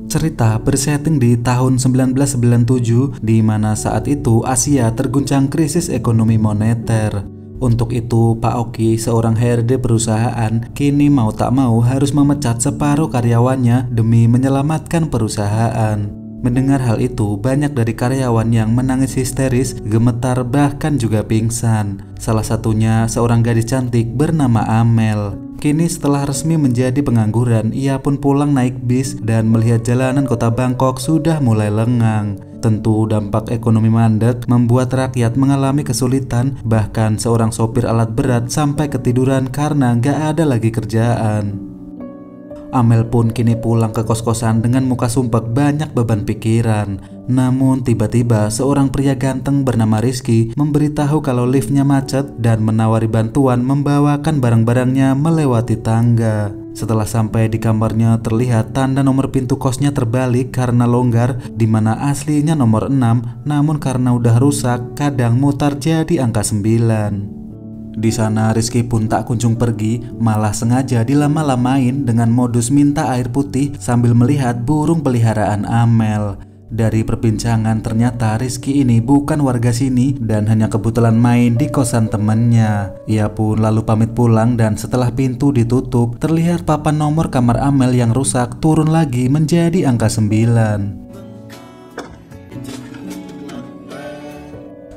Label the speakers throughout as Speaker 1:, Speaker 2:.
Speaker 1: Cerita bersetting di tahun 1997 di mana saat itu Asia terguncang krisis ekonomi moneter. Untuk itu Pak Oki, seorang HRD perusahaan, kini mau tak mau harus memecat separuh karyawannya demi menyelamatkan perusahaan. Mendengar hal itu, banyak dari karyawan yang menangis histeris, gemetar, bahkan juga pingsan. Salah satunya seorang gadis cantik bernama Amel. Kini setelah resmi menjadi pengangguran, ia pun pulang naik bis dan melihat jalanan kota Bangkok sudah mulai lengang. Tentu dampak ekonomi mandek membuat rakyat mengalami kesulitan, bahkan seorang sopir alat berat sampai ketiduran karena gak ada lagi kerjaan. Amel pun kini pulang ke kos-kosan dengan muka sumpek banyak beban pikiran. Namun tiba-tiba seorang pria ganteng bernama Rizky memberitahu kalau liftnya macet dan menawari bantuan membawakan barang-barangnya melewati tangga. Setelah sampai di kamarnya, terlihat tanda nomor pintu kosnya terbalik karena longgar, di mana aslinya nomor 6, namun karena udah rusak kadang mutar jadi angka 9. Di sana Rizky pun tak kunjung pergi, malah sengaja dilama-lamain dengan modus minta air putih sambil melihat burung peliharaan Amel. Dari perbincangan ternyata Rizky ini bukan warga sini dan hanya kebetulan main di kosan temannya. Ia pun lalu pamit pulang dan setelah pintu ditutup, terlihat papan nomor kamar Amel yang rusak turun lagi menjadi angka 9.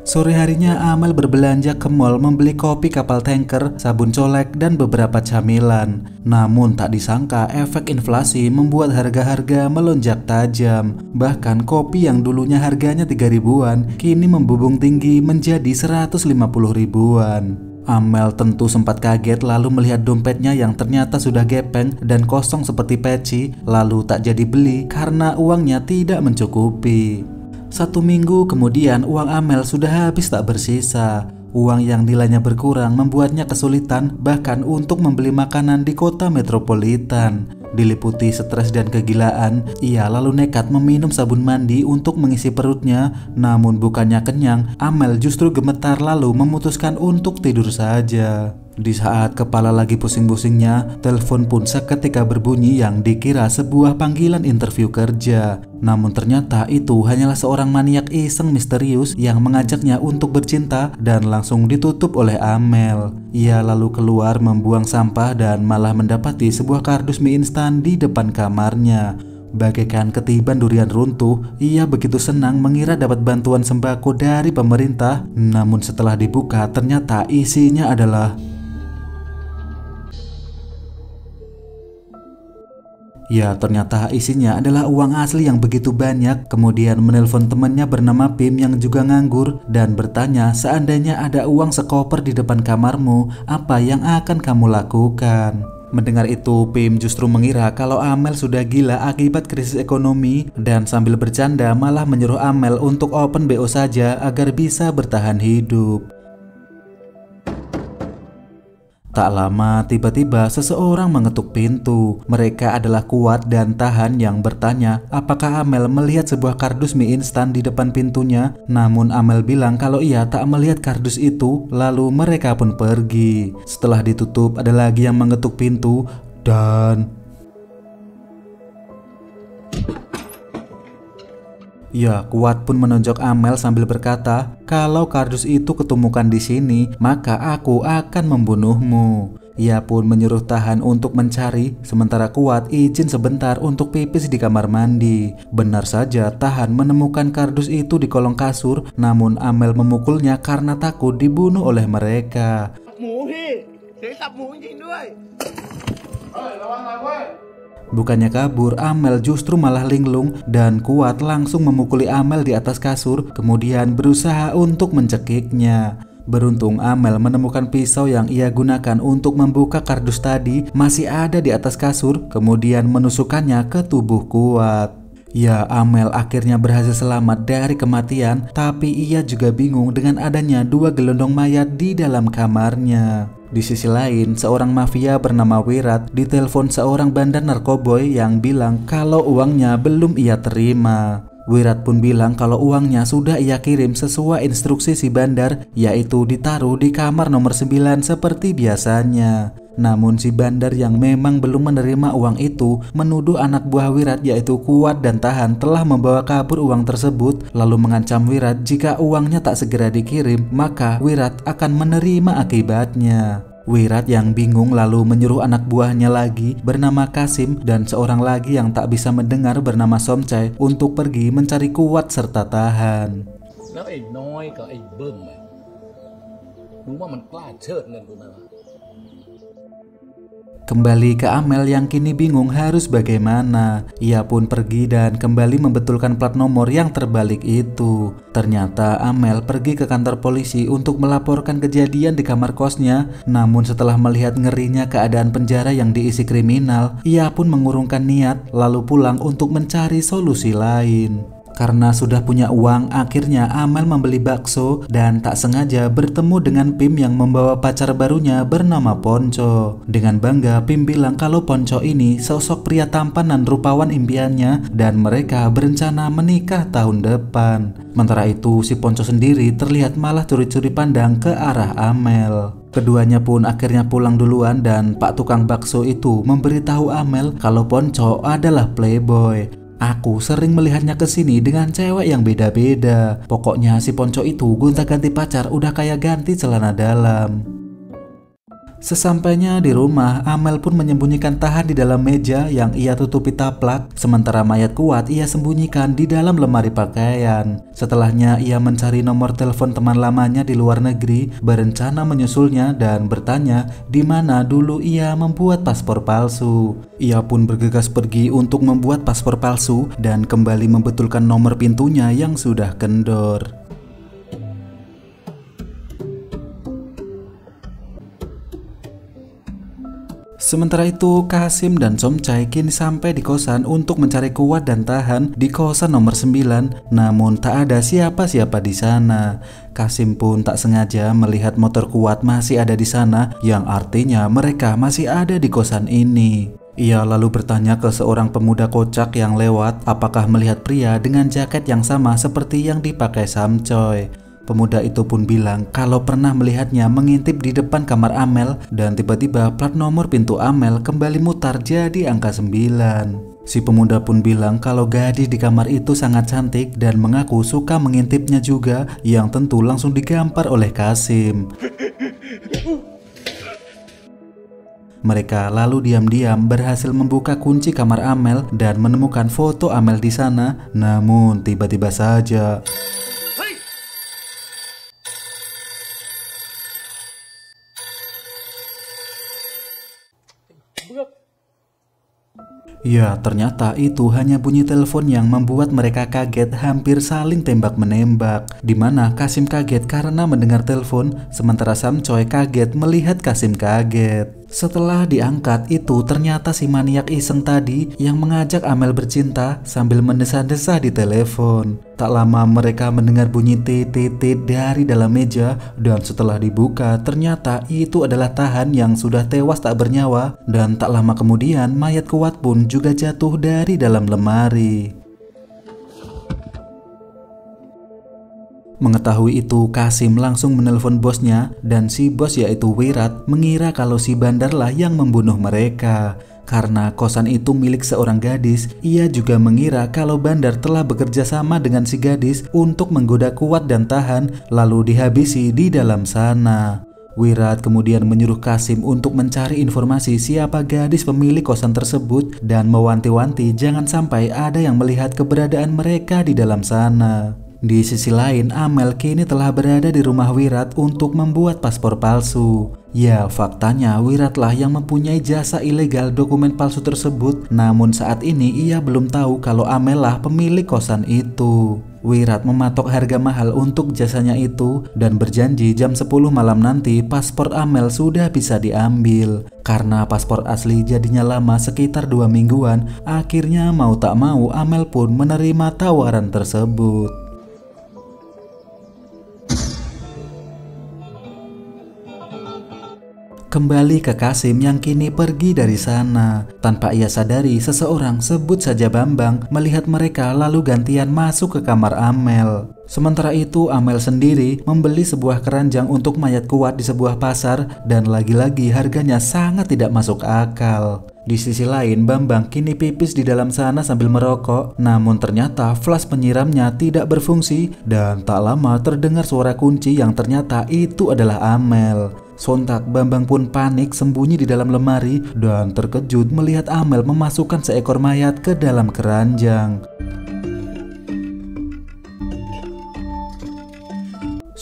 Speaker 1: Sore harinya Amel berbelanja ke mall membeli kopi kapal tanker, sabun colek, dan beberapa camilan. Namun tak disangka efek inflasi membuat harga-harga melonjak tajam. Bahkan kopi yang dulunya harganya 3 ribuan kini membubung tinggi menjadi 150 ribuan. Amel tentu sempat kaget lalu melihat dompetnya yang ternyata sudah gepeng dan kosong seperti peci, lalu tak jadi beli karena uangnya tidak mencukupi. 1 minggu kemudian uang Amel sudah habis tak bersisa. Uang yang nilainya berkurang membuatnya kesulitan bahkan untuk membeli makanan di kota metropolitan. Diliputi stres dan kegilaan, ia lalu nekat meminum sabun mandi untuk mengisi perutnya. Namun bukannya kenyang, Amel justru gemetar lalu memutuskan untuk tidur saja. Di saat kepala lagi pusing-pusingnya, telepon pun seketika berbunyi yang dikira sebuah panggilan interview kerja. Namun ternyata itu hanyalah seorang maniak iseng misterius yang mengajaknya untuk bercinta dan langsung ditutup oleh Amel. Ia lalu keluar membuang sampah dan malah mendapati sebuah kardus mie instan di depan kamarnya. Bagaikan ketiban durian runtuh, ia begitu senang mengira dapat bantuan sembako dari pemerintah. Namun setelah dibuka ternyata isinya adalah ternyata isinya adalah uang asli yang begitu banyak. Kemudian menelpon temannya bernama Pim yang juga nganggur dan bertanya seandainya ada uang sekoper di depan kamarmu, apa yang akan kamu lakukan? Mendengar itu, Pim justru mengira kalau Amel sudah gila akibat krisis ekonomi dan sambil bercanda malah menyuruh Amel untuk open BO saja agar bisa bertahan hidup. Tak lama, tiba-tiba seseorang mengetuk pintu. Mereka adalah Kuat dan Tahan yang bertanya apakah Amel melihat sebuah kardus mie instan di depan pintunya. Namun Amel bilang kalau ia tak melihat kardus itu, lalu mereka pun pergi. Setelah ditutup, ada lagi yang mengetuk pintu dan Kuat pun menonjok Amel sambil berkata, kalau kardus itu ketemukan di sini, maka aku akan membunuhmu. Ia pun menyuruh Tahan untuk mencari, sementara Kuat izin sebentar untuk pipis di kamar mandi. Benar saja, Tahan menemukan kardus itu di kolong kasur, namun Amel memukulnya karena takut dibunuh oleh mereka. Bukannya kabur, Amel justru malah linglung dan Kuat langsung memukuli Amel di atas kasur, kemudian berusaha untuk mencekiknya. Beruntung Amel menemukan pisau yang ia gunakan untuk membuka kardus tadi masih ada di atas kasur, kemudian menusukkannya ke tubuh Kuat. Amel akhirnya berhasil selamat dari kematian, tapi ia juga bingung dengan adanya 2 gelondong mayat di dalam kamarnya. Di sisi lain, seorang mafia bernama Wirat ditelepon seorang bandar narkoboy yang bilang kalau uangnya belum ia terima. Wirat pun bilang kalau uangnya sudah ia kirim sesuai instruksi si bandar, yaitu ditaruh di kamar nomor 9 seperti biasanya. Namun si bandar yang memang belum menerima uang itu menuduh anak buah Wirat yaitu Kuat dan Tahan telah membawa kabur uang tersebut, lalu mengancam Wirat jika uangnya tak segera dikirim maka Wirat akan menerima akibatnya. Wirat yang bingung lalu menyuruh anak buahnya lagi bernama Kasim dan seorang lagi yang tak bisa mendengar bernama Somcai untuk pergi mencari Kuat serta Tahan. Kembali ke Amel yang kini bingung harus bagaimana. Ia pun pergi dan kembali membetulkan plat nomor yang terbalik itu. Ternyata Amel pergi ke kantor polisi untuk melaporkan kejadian di kamar kosnya. Namun setelah melihat ngerinya keadaan penjara yang diisi kriminal, ia pun mengurungkan niat lalu pulang untuk mencari solusi lain. Karena sudah punya uang, akhirnya Amel membeli bakso dan tak sengaja bertemu dengan Pim yang membawa pacar barunya bernama Ponco. Dengan bangga, Pim bilang kalau Ponco ini sosok pria tampan dan rupawan impiannya dan mereka berencana menikah tahun depan. Sementara itu, si Ponco sendiri terlihat malah curi-curi pandang ke arah Amel. Keduanya pun akhirnya pulang duluan dan Pak tukang bakso itu memberitahu Amel kalau Ponco adalah playboy. Aku sering melihatnya kesini dengan cewek yang beda-beda. Pokoknya si Ponco itu gonta-ganti pacar udah kayak ganti celana dalam. Sesampainya di rumah, Amel pun menyembunyikan Tahan di dalam meja yang ia tutupi taplak. Sementara mayat Kuat ia sembunyikan di dalam lemari pakaian. Setelahnya ia mencari nomor telepon teman lamanya di luar negeri, berencana menyusulnya dan bertanya di mana dulu ia membuat paspor palsu. Ia pun bergegas pergi untuk membuat paspor palsu dan kembali membetulkan nomor pintunya yang sudah kendor. Sementara itu, Kasim dan Somcai kini sampai di kosan untuk mencari Kuat dan Tahan di kosan nomor 9, namun tak ada siapa-siapa di sana. Kasim pun tak sengaja melihat motor Kuat masih ada di sana, yang artinya mereka masih ada di kosan ini. Ia lalu bertanya ke seorang pemuda kocak yang lewat apakah melihat pria dengan jaket yang sama seperti yang dipakai Samcoy. Pemuda itu pun bilang kalau pernah melihatnya mengintip di depan kamar Amel dan tiba-tiba plat nomor pintu Amel kembali mutar jadi angka 9. Si pemuda pun bilang kalau gadis di kamar itu sangat cantik dan mengaku suka mengintipnya juga, yang tentu langsung digampar oleh Kasim. Mereka lalu diam-diam berhasil membuka kunci kamar Amel dan menemukan foto Amel di sana. Namun tiba-tiba saja ya, ternyata itu hanya bunyi telepon yang membuat mereka kaget hampir saling tembak-menembak. Dimana Kasim kaget karena mendengar telepon, sementara Samcoy kaget melihat Kasim kaget. Setelah diangkat itu ternyata si maniak iseng tadi yang mengajak Amel bercinta sambil mendesah-desah di telepon. Tak lama mereka mendengar bunyi tit dari dalam meja dan setelah dibuka ternyata itu adalah Tahan yang sudah tewas tak bernyawa, dan tak lama kemudian mayat Kuat pun juga jatuh dari dalam lemari. Mengetahui itu, Kasim langsung menelpon bosnya dan si bos yaitu Wirat mengira kalau si bandarlah yang membunuh mereka. Karena kosan itu milik seorang gadis, ia juga mengira kalau bandar telah bekerja sama dengan si gadis untuk menggoda Kuat dan Tahan lalu dihabisi di dalam sana. Wirat kemudian menyuruh Kasim untuk mencari informasi siapa gadis pemilik kosan tersebut dan mewanti-wanti jangan sampai ada yang melihat keberadaan mereka di dalam sana. Di sisi lain, Amel kini telah berada di rumah Wirat untuk membuat paspor palsu. Ya, faktanya Wiratlah yang mempunyai jasa ilegal dokumen palsu tersebut. Namun saat ini ia belum tahu kalau Amel lah pemilik kosan itu. Wirat mematok harga mahal untuk jasanya itu dan berjanji jam 10 malam nanti paspor Amel sudah bisa diambil. Karena paspor asli jadinya lama sekitar 2 mingguan, akhirnya mau tak mau Amel pun menerima tawaran tersebut. Kembali ke Kasim yang kini pergi dari sana. Tanpa ia sadari, seseorang sebut saja Bambang melihat mereka lalu gantian masuk ke kamar Amel. Sementara itu Amel sendiri membeli sebuah keranjang untuk mayat kuat di sebuah pasar dan lagi-lagi harganya sangat tidak masuk akal. Di sisi lain Bambang kini pipis di dalam sana sambil merokok, namun ternyata flas penyiramnya tidak berfungsi dan tak lama terdengar suara kunci yang ternyata itu adalah Amel. Sontak Bambang pun panik sembunyi di dalam lemari dan terkejut melihat Amel memasukkan seekor mayat ke dalam keranjang.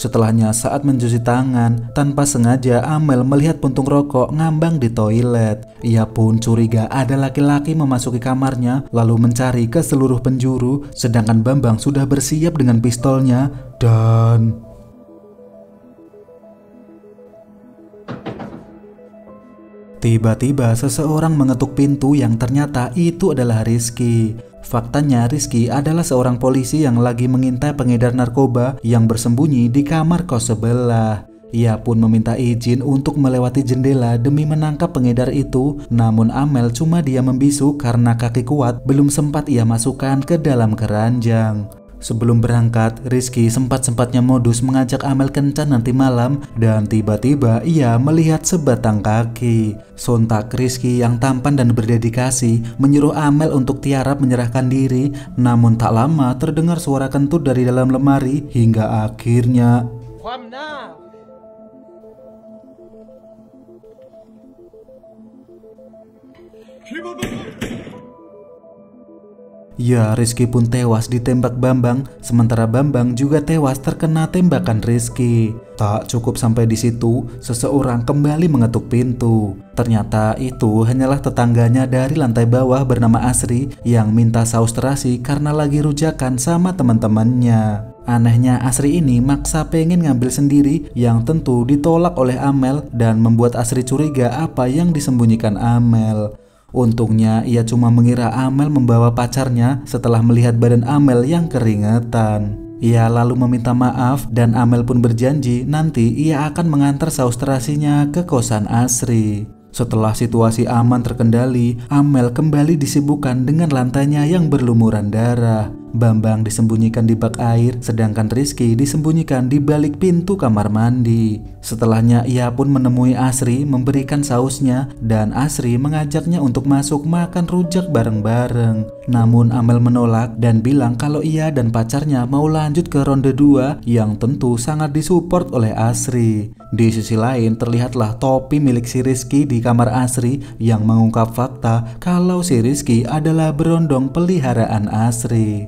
Speaker 1: Setelahnya saat mencuci tangan, tanpa sengaja Amel melihat puntung rokok ngambang di toilet. Ia pun curiga ada laki-laki memasuki kamarnya lalu mencari ke seluruh penjuru, sedangkan Bambang sudah bersiap dengan pistolnya dan... Tiba-tiba seseorang mengetuk pintu yang ternyata itu adalah Rizky. Faktanya Rizky adalah seorang polisi yang lagi mengintai pengedar narkoba yang bersembunyi di kamar kos sebelah. Ia pun meminta izin untuk melewati jendela demi menangkap pengedar itu, namun Amel cuma diam membisu karena kaki kuat belum sempat ia masukkan ke dalam keranjang. Sebelum berangkat, Rizky sempat-sempatnya modus mengajak Amel kencan nanti malam dan tiba-tiba ia melihat sebatang kaki. Sontak Rizky yang tampan dan berdedikasi menyuruh Amel untuk tiarap menyerahkan diri, namun tak lama terdengar suara kentut dari dalam lemari hingga akhirnya... Ya, Rizky pun tewas ditembak Bambang, sementara Bambang juga tewas terkena tembakan Rizky. Tak cukup sampai di situ, seseorang kembali mengetuk pintu. Ternyata itu hanyalah tetangganya dari lantai bawah bernama Asri yang minta saus terasi karena lagi rujakan sama teman-temannya. Anehnya Asri ini maksa pengen ngambil sendiri yang tentu ditolak oleh Amel dan membuat Asri curiga apa yang disembunyikan Amel. Untungnya ia cuma mengira Amel membawa pacarnya setelah melihat badan Amel yang keringetan. Ia lalu meminta maaf dan Amel pun berjanji nanti ia akan mengantar saus terasinya ke kosan Asri. Setelah situasi aman terkendali, Amel kembali disibukkan dengan lantainya yang berlumuran darah. Bambang disembunyikan di bak air, sedangkan Rizky disembunyikan di balik pintu kamar mandi. Setelahnya ia pun menemui Asri memberikan sausnya dan Asri mengajaknya untuk masuk makan rujak bareng-bareng. Namun Amel menolak dan bilang kalau ia dan pacarnya mau lanjut ke ronde 2 yang tentu sangat disupport oleh Asri. Di sisi lain terlihatlah topi milik si Rizky di kamar Asri yang mengungkap fakta kalau si Rizky adalah berondong peliharaan Asri.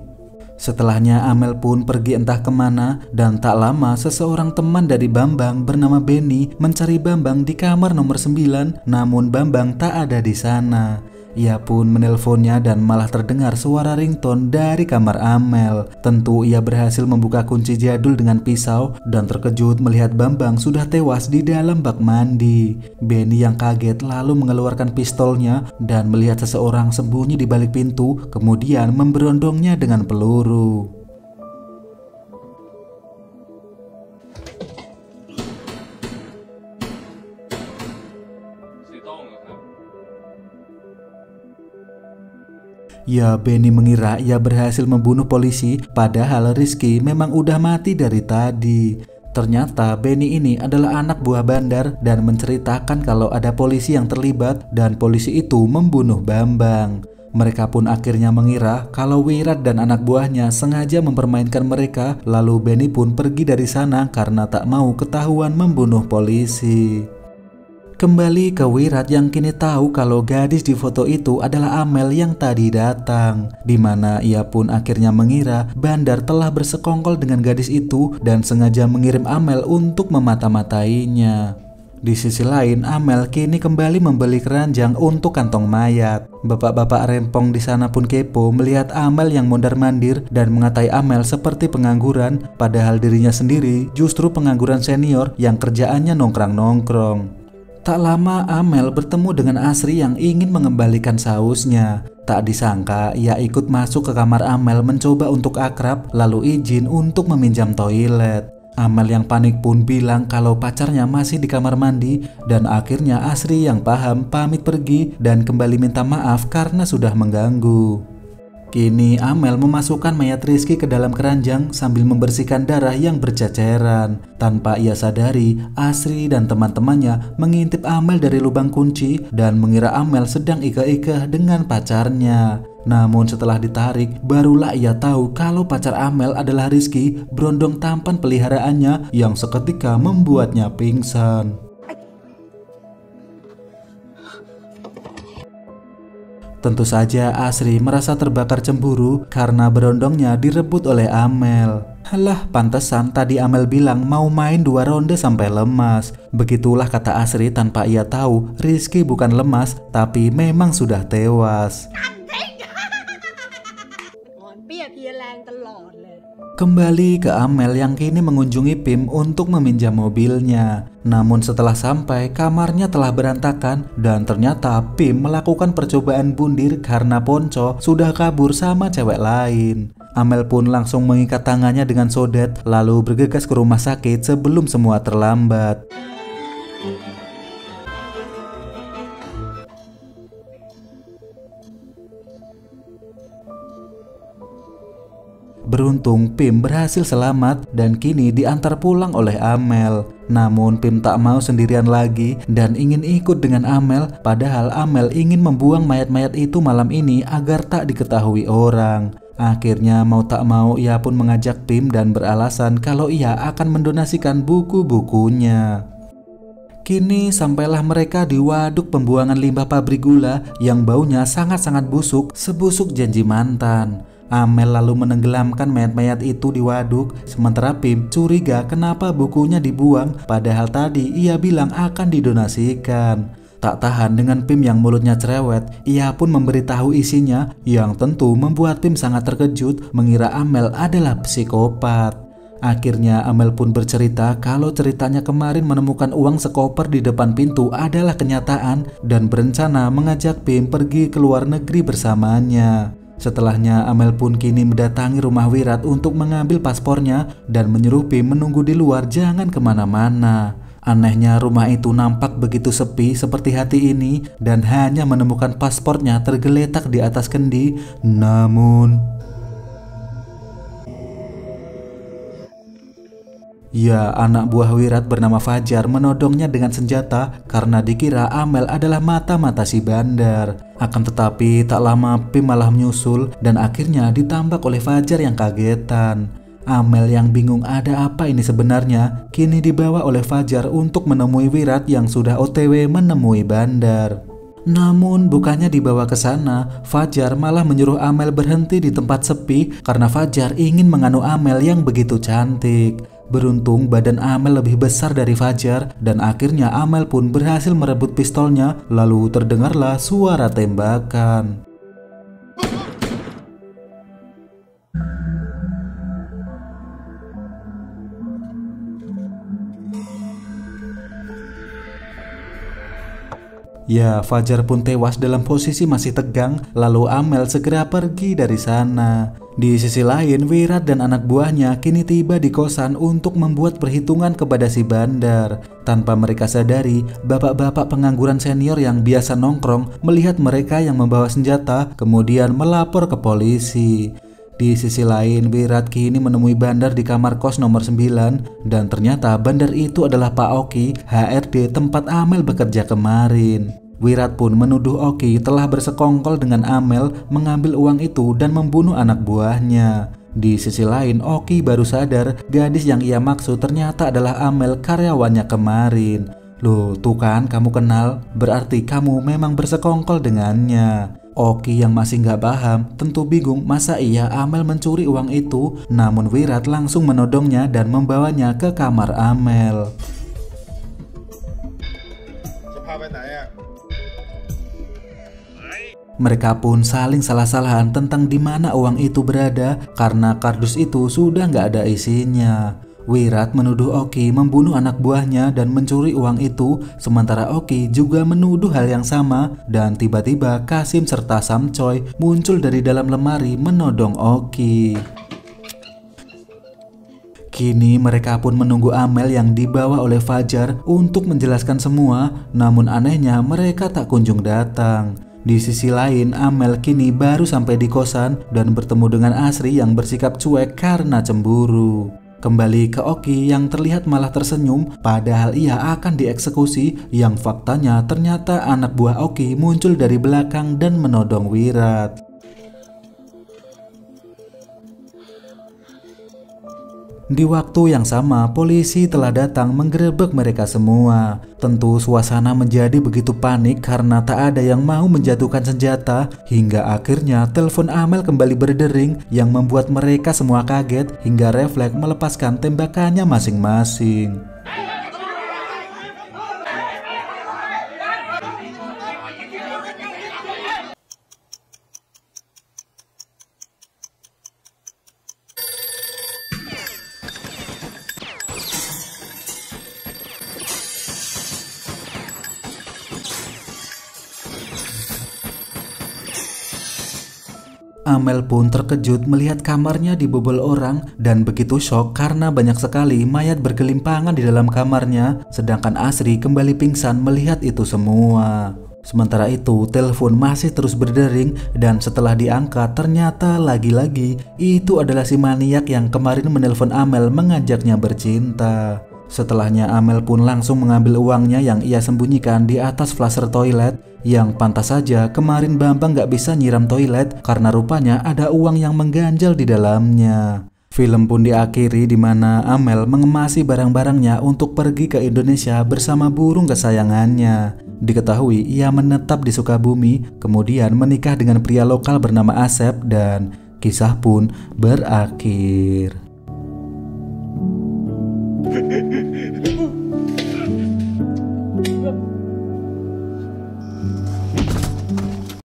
Speaker 1: Setelahnya Amel pun pergi entah kemana dan tak lama seseorang teman dari Bambang bernama Benny mencari Bambang di kamar nomor 9, namun Bambang tak ada di sana. Ia pun menelponnya dan malah terdengar suara ringtone dari kamar Amel. Tentu ia berhasil membuka kunci jadul dengan pisau dan terkejut melihat Bambang sudah tewas di dalam bak mandi. Benny yang kaget lalu mengeluarkan pistolnya dan melihat seseorang sembunyi di balik pintu, kemudian memberondongnya dengan peluru. Ya, Benny mengira ia berhasil membunuh polisi, padahal Rizky memang udah mati dari tadi. Ternyata Benny ini adalah anak buah bandar dan menceritakan kalau ada polisi yang terlibat dan polisi itu membunuh Bambang. Mereka pun akhirnya mengira kalau Wirat dan anak buahnya sengaja mempermainkan mereka, lalu Benny pun pergi dari sana karena tak mau ketahuan membunuh polisi. Kembali ke Wirat yang kini tahu kalau gadis di foto itu adalah Amel yang tadi datang, di mana ia pun akhirnya mengira Bandar telah bersekongkol dengan gadis itu dan sengaja mengirim Amel untuk memata-matainya. Di sisi lain, Amel kini kembali membeli keranjang untuk kantong mayat. Bapak-bapak rempong di sana pun kepo melihat Amel yang mondar-mandir dan mengatai Amel seperti pengangguran, padahal dirinya sendiri justru pengangguran senior yang kerjaannya nongkrong-nongkrong. Tak lama Amel bertemu dengan Asri yang ingin mengembalikan sausnya. Tak disangka ia ikut masuk ke kamar Amel mencoba untuk akrab lalu izin untuk meminjam toilet. Amel yang panik pun bilang kalau pacarnya masih di kamar mandi dan akhirnya Asri yang paham pamit pergi dan kembali minta maaf karena sudah mengganggu. Kini Amel memasukkan mayat Rizky ke dalam keranjang sambil membersihkan darah yang berceceran. Tanpa ia sadari, Asri dan teman-temannya mengintip Amel dari lubang kunci dan mengira Amel sedang ikeh-ikeh dengan pacarnya. Namun setelah ditarik, barulah ia tahu kalau pacar Amel adalah Rizky, berondong tampan peliharaannya yang seketika membuatnya pingsan. Tentu saja Asri merasa terbakar cemburu karena berondongnya direbut oleh Amel. Halah, pantesan tadi Amel bilang mau main 2 ronde sampai lemas. Begitulah kata Asri tanpa ia tahu Rizky bukan lemas tapi memang sudah tewas. Kembali ke Amel yang kini mengunjungi Pim untuk meminjam mobilnya. Namun setelah sampai, kamarnya telah berantakan dan ternyata Pim melakukan percobaan bundir karena Ponco sudah kabur sama cewek lain. Amel pun langsung mengikat tangannya dengan sodet lalu bergegas ke rumah sakit sebelum semua terlambat. Beruntung Pim berhasil selamat dan kini diantar pulang oleh Amel. Namun Pim tak mau sendirian lagi dan ingin ikut dengan Amel, padahal Amel ingin membuang mayat-mayat itu malam ini agar tak diketahui orang. Akhirnya mau tak mau ia pun mengajak Pim dan beralasan kalau ia akan mendonasikan buku-bukunya. Kini sampailah mereka di waduk pembuangan limbah pabrik gula yang baunya sangat-sangat busuk, sebusuk janji mantan. Amel lalu menenggelamkan mayat-mayat itu di waduk, sementara Pim curiga kenapa bukunya dibuang padahal tadi ia bilang akan didonasikan. Tak tahan dengan Pim yang mulutnya cerewet, ia pun memberitahu isinya yang tentu membuat Pim sangat terkejut mengira Amel adalah psikopat. Akhirnya Amel pun bercerita kalau ceritanya kemarin menemukan uang sekoper di depan pintu adalah kenyataan dan berencana mengajak Pim pergi ke luar negeri bersamanya. Setelahnya Amel pun kini mendatangi rumah Wirat untuk mengambil paspornya dan menyuruh Pim menunggu di luar jangan kemana-mana. Anehnya rumah itu nampak begitu sepi seperti hati ini dan hanya menemukan paspornya tergeletak di atas kendi. Namun ya, anak buah Wirat bernama Fajar menodongnya dengan senjata karena dikira Amel adalah mata-mata si bandar. Akan tetapi tak lama Pim malah menyusul dan akhirnya ditambak oleh Fajar yang kagetan. Amel yang bingung ada apa ini sebenarnya kini dibawa oleh Fajar untuk menemui Wirat yang sudah OTW menemui bandar. Namun bukannya dibawa ke sana, Fajar malah menyuruh Amel berhenti di tempat sepi karena Fajar ingin menganu Amel yang begitu cantik. Beruntung badan Amel lebih besar dari Fajar dan akhirnya Amel pun berhasil merebut pistolnya lalu terdengarlah suara tembakan. Ya, Fajar pun tewas dalam posisi masih tegang, lalu Amel segera pergi dari sana. Di sisi lain, Wirat dan anak buahnya kini tiba di kosan untuk membuat perhitungan kepada si bandar. Tanpa mereka sadari, bapak-bapak pengangguran senior yang biasa nongkrong melihat mereka yang membawa senjata, kemudian melapor ke polisi. Di sisi lain, Wirat kini menemui bandar di kamar kos nomor 9 dan ternyata bandar itu adalah Pak Oki, HRD tempat Amel bekerja kemarin. Wirat pun menuduh Oki telah bersekongkol dengan Amel mengambil uang itu dan membunuh anak buahnya. Di sisi lain, Oki baru sadar gadis yang ia maksud ternyata adalah Amel karyawannya kemarin. Loh, tuh kan kamu kenal, berarti kamu memang bersekongkol dengannya. Oki yang masih nggak paham tentu bingung masa iya Amel mencuri uang itu. Namun Wirat langsung menodongnya dan membawanya ke kamar Amel. Mereka pun saling salah-salahan tentang di mana uang itu berada karena kardus itu sudah nggak ada isinya. Wirat menuduh Oki membunuh anak buahnya dan mencuri uang itu, sementara Oki juga menuduh hal yang sama dan tiba-tiba Kasim serta Samcoy muncul dari dalam lemari menodong Oki. Kini mereka pun menunggu Amel yang dibawa oleh Fajar untuk menjelaskan semua, namun anehnya mereka tak kunjung datang. Di sisi lain, Amel kini baru sampai di kosan dan bertemu dengan Asri yang bersikap cuek karena cemburu. Kembali ke Oki yang terlihat malah tersenyum padahal ia akan dieksekusi, yang faktanya ternyata anak buah Oki muncul dari belakang dan menodong Wirat. Di waktu yang sama, polisi telah datang menggerebek mereka semua. Tentu suasana menjadi begitu panik karena tak ada yang mau menjatuhkan senjata, hingga akhirnya telepon Amel kembali berdering yang membuat mereka semua kaget hingga refleks melepaskan tembakannya masing-masing. Amel pun terkejut melihat kamarnya dibobol orang dan begitu shock karena banyak sekali mayat bergelimpangan di dalam kamarnya, sedangkan Asri kembali pingsan melihat itu semua. Sementara itu, telepon masih terus berdering dan setelah diangkat ternyata lagi-lagi itu adalah si maniak yang kemarin menelpon Amel mengajaknya bercinta. Setelahnya Amel pun langsung mengambil uangnya yang ia sembunyikan di atas flusher toilet, yang pantas saja kemarin Bambang gak bisa nyiram toilet karena rupanya ada uang yang mengganjal di dalamnya. Film pun diakhiri di mana Amel mengemasi barang-barangnya untuk pergi ke Indonesia bersama burung kesayangannya. Diketahui ia menetap di Sukabumi, kemudian menikah dengan pria lokal bernama Asep dan kisah pun berakhir.